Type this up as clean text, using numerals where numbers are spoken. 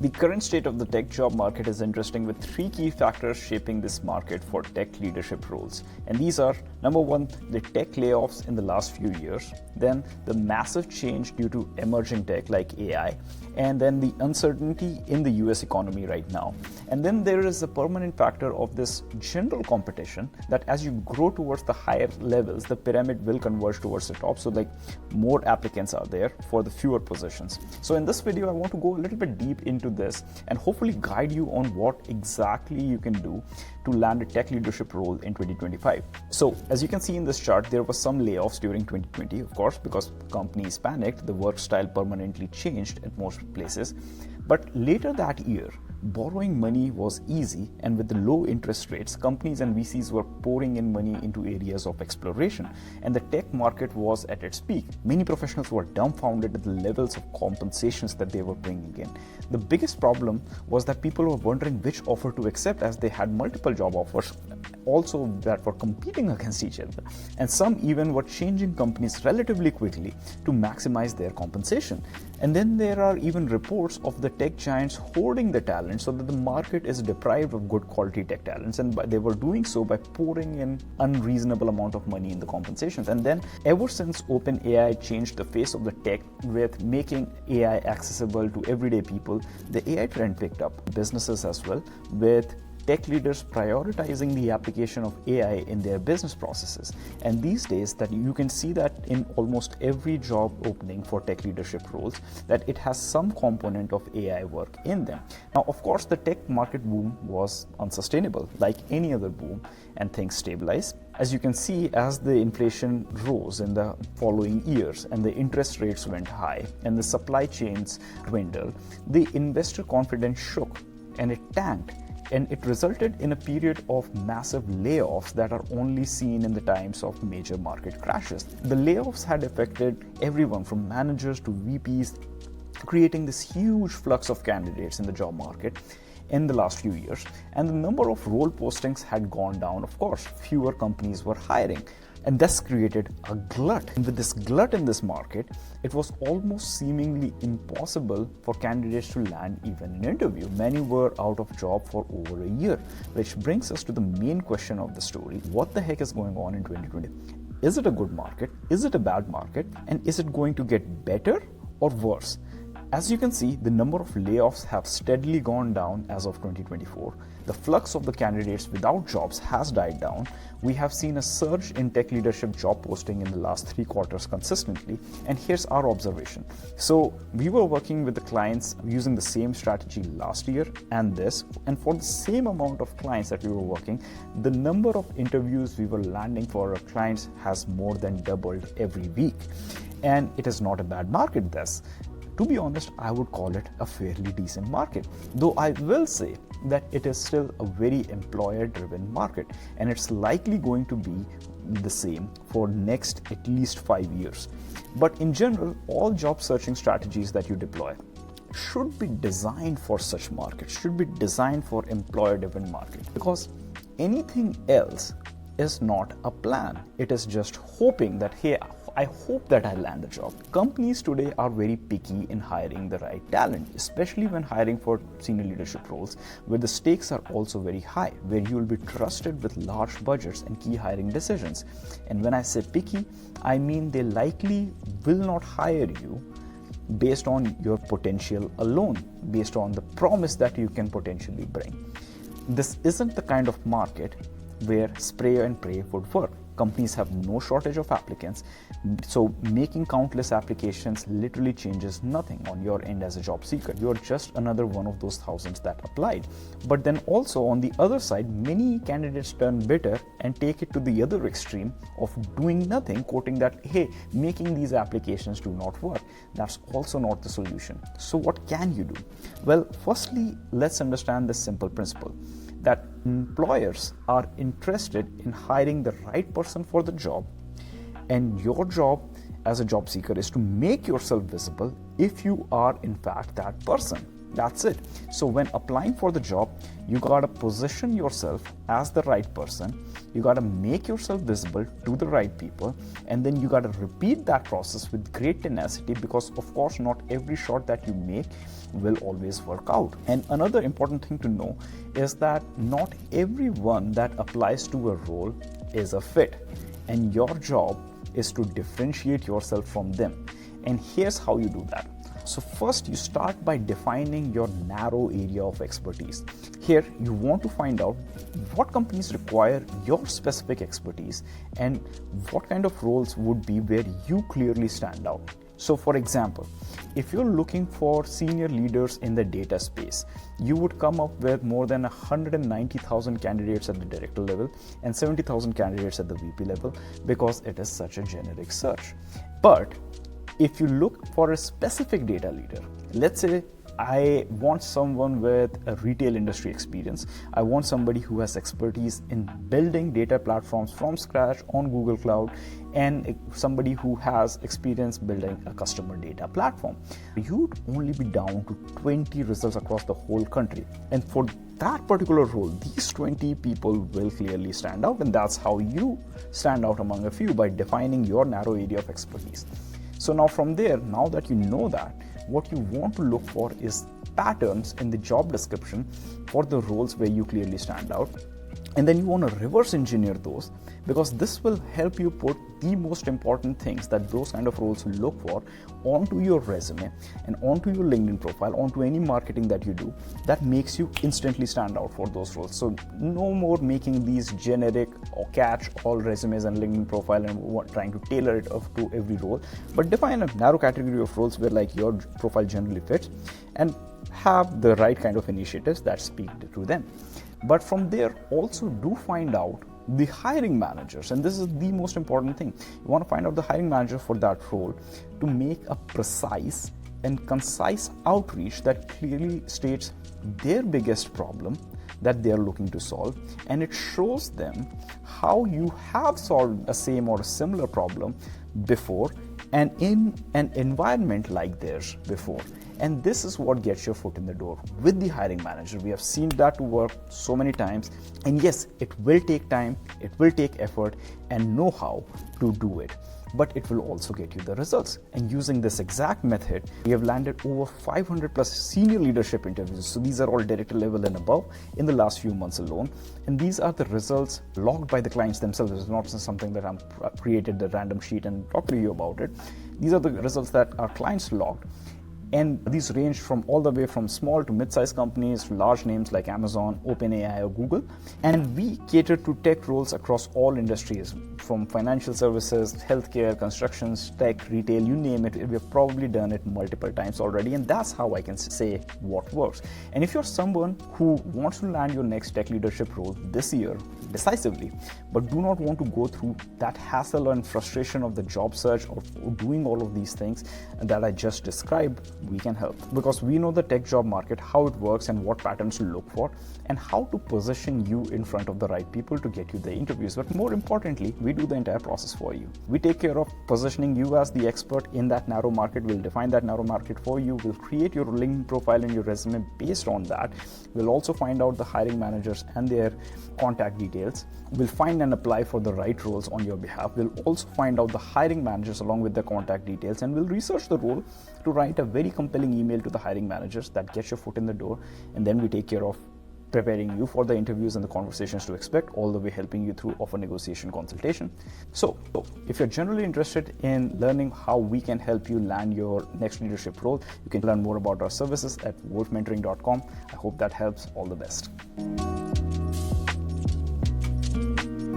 The current state of the tech job market is interesting, with three key factors shaping this market for tech leadership roles. And these are, number one, the tech layoffs in the last few years, then the massive change due to emerging tech like AI, and then the uncertainty in the US economy right now. And then there is a permanent factor of this general competition that as you grow towards the higher levels, the pyramid will converge towards the top. So like more applicants are there for the fewer positions. So in this video, I want to go a little bit deep into this and hopefully guide you on what exactly you can do to land a tech leadership role in 2025. So as you can see in this chart, there were some layoffs during 2020, of course, because companies panicked, the work style permanently changed at most places. But later that year, borrowing money was easy, and with the low interest rates, companies and VCs were pouring in money into areas of exploration, and the tech market was at its peak. Many professionals were dumbfounded at the levels of compensations that they were bringing in. The biggest problem was that people were wondering which offer to accept, as they had multiple job offers also that were competing against each other, and some even were changing companies relatively quickly to maximize their compensation. And then there are even reports of the tech giants hoarding the talent so that the market is deprived of good quality tech talents, and they were doing so by pouring in unreasonable amount of money in the compensations. And then ever since OpenAI changed the face of the tech with making AI accessible to everyday people, the AI trend picked up. Businesses as well, with tech leaders prioritizing the application of AI in their business processes. And these days that you can see that in almost every job opening for tech leadership roles, that it has some component of AI work in them. Now, of course, the tech market boom was unsustainable like any other boom, and things stabilized. As you can see, as the inflation rose in the following years and the interest rates went high and the supply chains dwindled, the investor confidence shook and it tanked. And it resulted in a period of massive layoffs that are only seen in the times of major market crashes. The layoffs had affected everyone from managers to VPs, creating this huge flux of candidates in the job market in the last few years. And the number of role postings had gone down, of course. Fewer companies were hiring, and this created a glut. And with this glut in this market, it was almost seemingly impossible for candidates to land even an interview. Many were out of job for over a year, which brings us to the main question of the story. What the heck is going on in 2020? Is it a good market? Is it a bad market? And is it going to get better or worse? As you can see, the number of layoffs have steadily gone down as of 2024. The flux of the candidates without jobs has died down. We have seen a surge in tech leadership job posting in the last 3 quarters consistently. And here's our observation. So we were working with the clients using the same strategy last year and this, and for the same amount of clients that we were working, the number of interviews we were landing for our clients has more than doubled every week. And it is not a bad market thus. To be honest, I would call it a fairly decent market, though I will say that it is still a very employer-driven market, and it's likely going to be the same for next at least 5 years. But in general, all job searching strategies that you deploy should be designed for such markets, should be designed for employer-driven market, because anything else is not a plan. It is just hoping that, hey, I hope that I land the job. Companies today are very picky in hiring the right talent, especially when hiring for senior leadership roles, where the stakes are also very high, where you will be trusted with large budgets and key hiring decisions. And when I say picky, I mean they likely will not hire you based on your potential alone, based on the promise that you can potentially bring. This isn't the kind of market where spray and pray would work. Companies have no shortage of applicants, so making countless applications literally changes nothing on your end as a job seeker. You're just another one of those thousands that applied. But then also on the other side, many candidates turn bitter and take it to the other extreme of doing nothing, quoting that, hey, making these applications do not work. That's also not the solution. So what can you do? Well, firstly, let's understand this simple principle, that employers are interested in hiring the right person for the job, and your job as a job seeker is to make yourself visible if you are in fact that person. That's it. So when applying for the job, you gotta position yourself as the right person, you gotta make yourself visible to the right people, and then you gotta repeat that process with great tenacity, because of course not every shot that you make will always work out. And another important thing to know is that not everyone that applies to a role is a fit, and your job is to differentiate yourself from them. And here's how you do that. So first, you start by defining your narrow area of expertise. Here, you want to find out what companies require your specific expertise and what kind of roles would be where you clearly stand out. So for example, if you're looking for senior leaders in the data space, you would come up with more than 190,000 candidates at the director level and 70,000 candidates at the VP level because it is such a generic search. But if you look for a specific data leader, let's say I want someone with a retail industry experience. I want somebody who has expertise in building data platforms from scratch on Google Cloud, and somebody who has experience building a customer data platform. You'd only be down to 20 results across the whole country. And for that particular role, these 20 people will clearly stand out, and that's how you stand out among a few, by defining your narrow area of expertise. So now from there, now that you know that, what you want to look for is patterns in the job description for the roles where you clearly stand out. And then you want to reverse engineer those, because this will help you put the most important things that those kind of roles look for onto your resume and onto your LinkedIn profile, onto any marketing that you do that makes you instantly stand out for those roles. So no more making these generic or catch-all resumes and LinkedIn profile and trying to tailor it to every role, but define a narrow category of roles where like your profile generally fits, and have the right kind of initiatives that speak to them. But from there, also do find out the hiring managers, and this is the most important thing. You want to find out the hiring manager for that role to make a precise and concise outreach that clearly states their biggest problem that they are looking to solve, and it shows them how you have solved a same or a similar problem before and in an environment like theirs before. And this is what gets your foot in the door with the hiring manager. We have seen that work so many times. And yes, it will take time, it will take effort and know-how to do it, but it will also get you the results. And using this exact method, we have landed over 500 plus senior leadership interviews. So these are all director level and above in the last few months alone. And these are the results logged by the clients themselves. It's not something that I'm created the random sheet and talk to you about it. These are the results that our clients logged. And these range from all the way from small to mid-sized companies to large names like Amazon, OpenAI, or Google. And we cater to tech roles across all industries, from financial services, healthcare, constructions, tech, retail, you name it. We've probably done it multiple times already, and that's how I can say what works. And if you're someone who wants to land your next tech leadership role this year decisively, but do not want to go through that hassle and frustration of the job search or doing all of these things that I just described, we can help, because we know the tech job market, how it works and what patterns to look for, and how to position you in front of the right people to get you the interviews. But more importantly, we do the entire process for you. We take care of positioning you as the expert in that narrow market. We'll define that narrow market for you. We'll create your LinkedIn profile and your resume based on that. We'll also find out the hiring managers and their contact details. We'll find and apply for the right roles on your behalf. We'll also find out the hiring managers along with their contact details, and we'll research the role to write a very compelling email to the hiring managers that gets your foot in the door. And then we take care of preparing you for the interviews and the conversations to expect, all the way helping you through offer negotiation consultation. So if you're generally interested in learning how we can help you land your next leadership role, you can learn more about our services at wolfmentoring.com. I hope that helps. All the best.